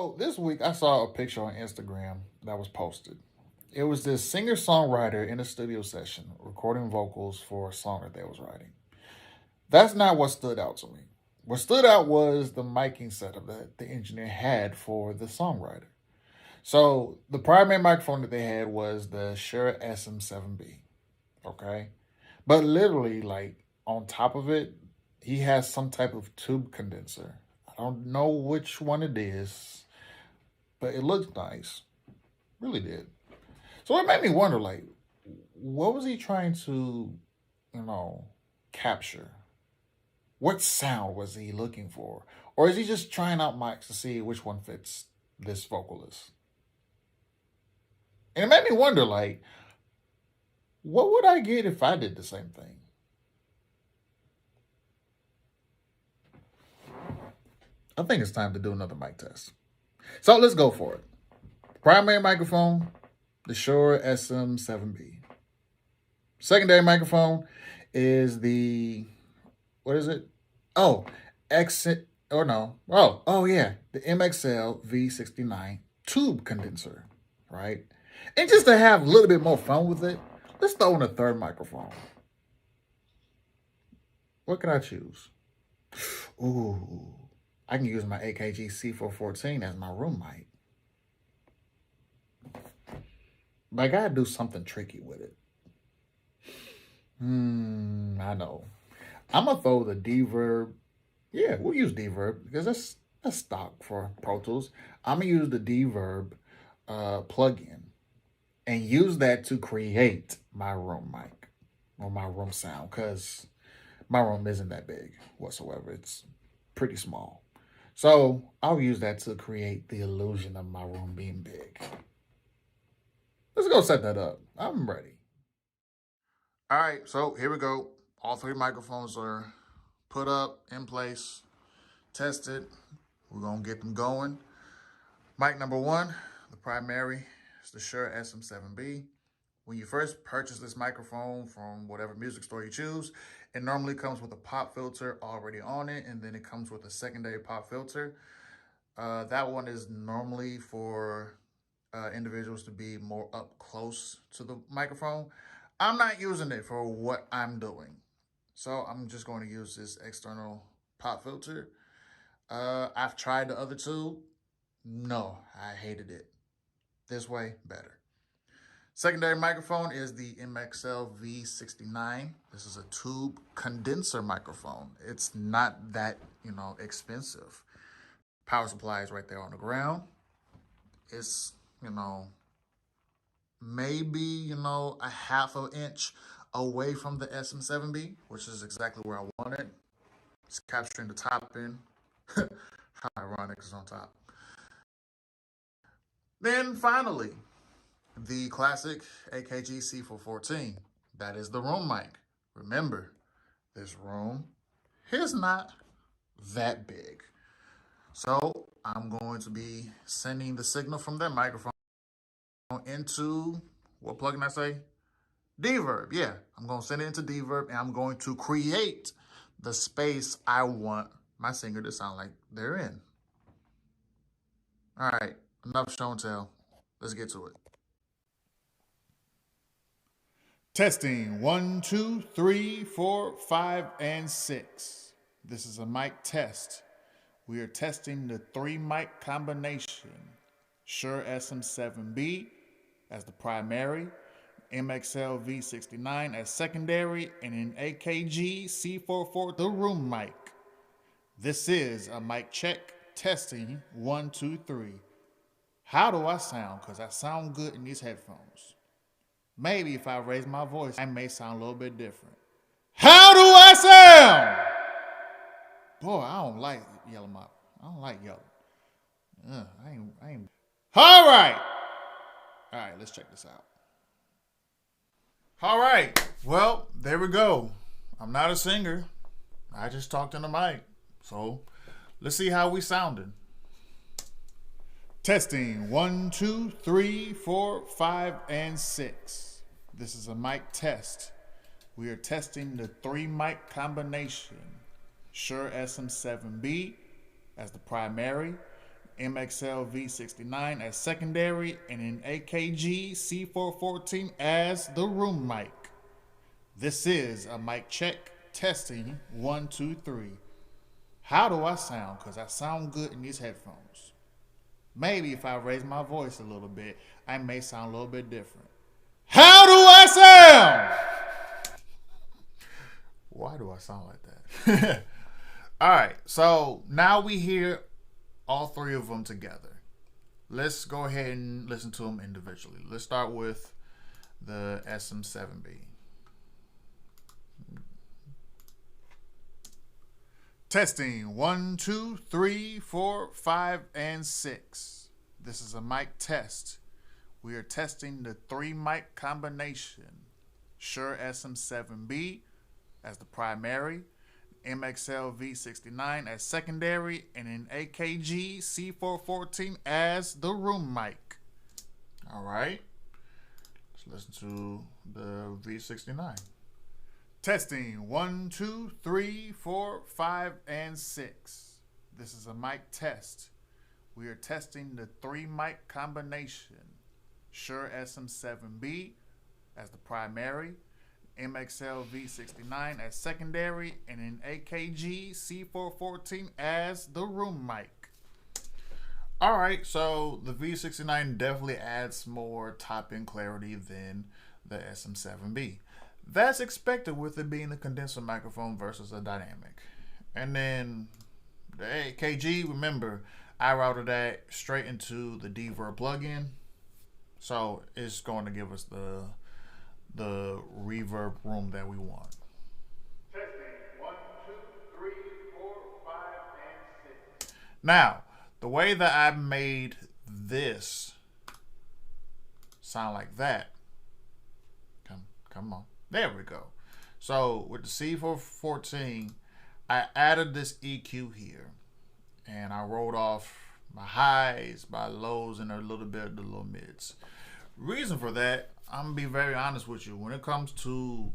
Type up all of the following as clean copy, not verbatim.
So this week I saw a picture on Instagram that was posted. It was this singer-songwriter in a studio session recording vocals for a song that they was writing. That's not what stood out to me. What stood out was the miking setup that the engineer had for the songwriter. So the primary microphone that they had was the Shure SM7B. Okay. But literally, like on top of it, he has some type of tube condenser. I don't know which one it is, but it looks nice. Really did. So it made me wonder, like, what was he trying to, you know, capture? What sound was he looking for? Or is he just trying out mics to see which one fits this vocalist? And it made me wonder, like, what would I get if I did the same thing? I think it's time to do another mic test. So let's go for it. Primary microphone, the Shure SM7B. Secondary microphone is the, what is it? Oh, exit, or no. Oh yeah, the MXL V69 tube condenser, right? And just to have a little bit more fun with it, let's throw in a third microphone. What can I choose? Ooh, I can use my AKG C414 as my room mic. But I gotta do something tricky with it. I know. I'm gonna throw the Deverb. Yeah, we'll use Deverb because that's stock for Pro Tools. I'm gonna use the Deverb plugin and use that to create my room mic or my room sound because my room isn't that big whatsoever. It's pretty small. So I'll use that to create the illusion of my room being big. Let's go set that up. I'm ready. All right, so here we go. All three microphones are put up, in place, tested. We're gonna get them going. Mic number one, the primary, is the Shure SM7B. When you first purchase this microphone from whatever music store you choose, it normally comes with a pop filter already on it, and then it comes with a secondary pop filter. That one is normally for individuals to be more up close to the microphone. I'm not using it for what I'm doing. So I'm just going to use this external pop filter. I've tried the other two. No, I hated it. This way, better. Secondary microphone is the MXL V69. This is a tube condenser microphone. It's not that, expensive. Power supply is right there on the ground. It's, maybe, a half an inch away from the SM7B, which is exactly where I want it. It's capturing the top end. How ironic is on top. Then finally, the classic AKG C414. That is the room mic. Remember, this room is not that big. So I'm going to be sending the signal from that microphone into, what plugin I say? Deverb. Yeah, I'm going to send it into Deverb, and I'm going to create the space I want my singer to sound like they're in. All right, enough show and tell. Let's get to it. Testing 1, 2, 3, 4, 5, and 6. This is a mic test. We are testing the 3-mic combination. Shure SM7B as the primary, MXL V69 as secondary, and an AKG C414 the room mic. This is a mic check. Testing 1, 2, 3. How do I sound? Because I sound good in these headphones. Maybe if I raise my voice, I may sound a little bit different. How do I sound? Boy, I don't like yelling out. I don't like yelling. I ain't. All right, let's check this out. All right, well, there we go. I'm not a singer. I just talked in the mic. So let's see how we sounded. Testing 1, 2, 3, 4, 5, and 6. This is a mic test. We are testing the 3-mic combination. Shure SM7B as the primary, MXL V69 as secondary, and an AKG C414 as the room mic. This is a mic check, testing 1, 2, 3. How do I sound? Because I sound good in these headphones. Maybe if I raise my voice a little bit, I may sound a little bit different. How do I sound? Why do I sound like that? All right, so now we hear all three of them together. Let's go ahead and listen to them individually. Let's start with the SM7B. Testing 1, 2, 3, 4, 5, and 6. This is a mic test. We are testing the 3-mic combination. Shure SM7B as the primary, MXL V69 as secondary, and an AKG C414 as the room mic. All right, let's listen to the V69. Testing 1, 2, 3, 4, 5, and 6. This is a mic test. We are testing the 3-mic combination. Shure SM7B as the primary, MXL V69 as secondary, and an AKG C414 as the room mic. All right, so the V69 definitely adds more top-end clarity than the SM7B. That's expected with it being a condenser microphone versus a dynamic. And then the AKG, remember, I routed that straight into the Deverb plugin. So it's going to give us the reverb room that we want. Testing 1, 2, 3, 4, 5, and 6. Now, the way that I made this sound like that, come on. There we go. So with the C414, I added this EQ here, and I rolled off my highs, my lows, and a little bit of the low mids. Reason for that, I'm gonna be very honest with you. When it comes to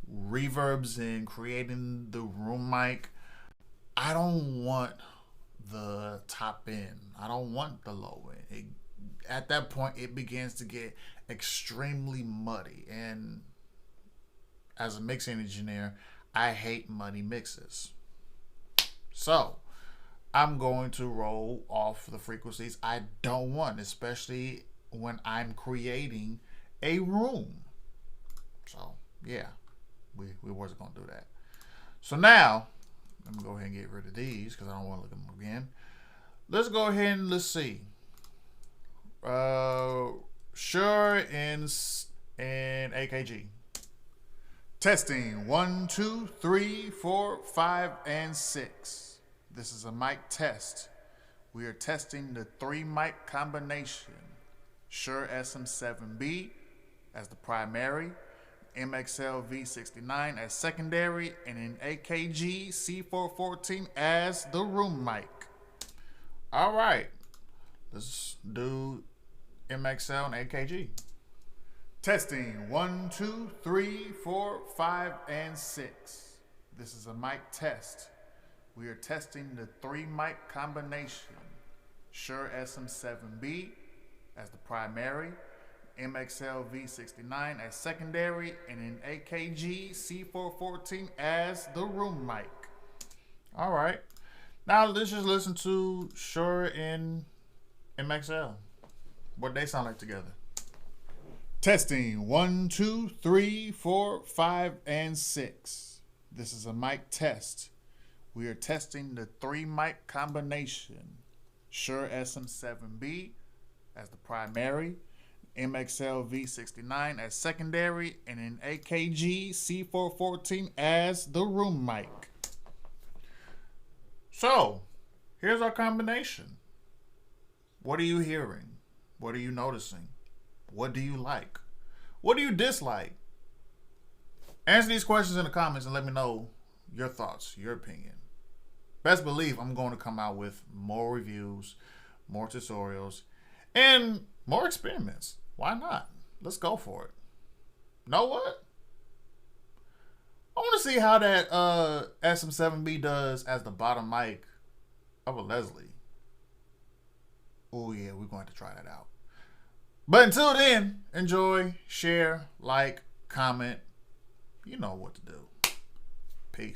reverbs and creating the room mic, I don't want the top end. I don't want the low end. At that point, it begins to get extremely muddy, and as a mixing engineer, I hate muddy mixes. So I'm going to roll off the frequencies I don't want, especially when I'm creating a room. So yeah, we wasn't gonna do that. So now I'm gonna go ahead and get rid of these because I don't want to look at them again. Let's go ahead and let's see. Shure and AKG. Testing 1, 2, 3, 4, 5, and 6. This is a mic test. We are testing the 3-mic combination. Shure SM7B as the primary, MXL V69 as secondary, and an AKG C414 as the room mic. All right, let's do MXL and AKG. Testing 1, 2, 3, 4, 5, and 6. This is a mic test. We are testing the 3-mic combination. Shure SM7B as the primary, MXL V69 as secondary, and an AKG C414 as the room mic. All right, now let's just listen to Shure and MXL. What they sound like together. Testing 1, 2, 3, 4, 5, and 6. This is a mic test. We are testing the 3-mic combination. Shure SM7B as the primary, MXL V69 as secondary, and an AKG C414 as the room mic. So, here's our combination. What are you hearing? What are you noticing? What do you like? What do you dislike? Answer these questions in the comments and let me know your thoughts, your opinion. Best believe I'm going to come out with more reviews, more tutorials, and more experiments. Why not? Let's go for it. Know what? I want to see how that SM7B does as the bottom mic of a Leslie. Oh yeah, we're going to try that out. But until then, enjoy, share, like, comment. You know what to do.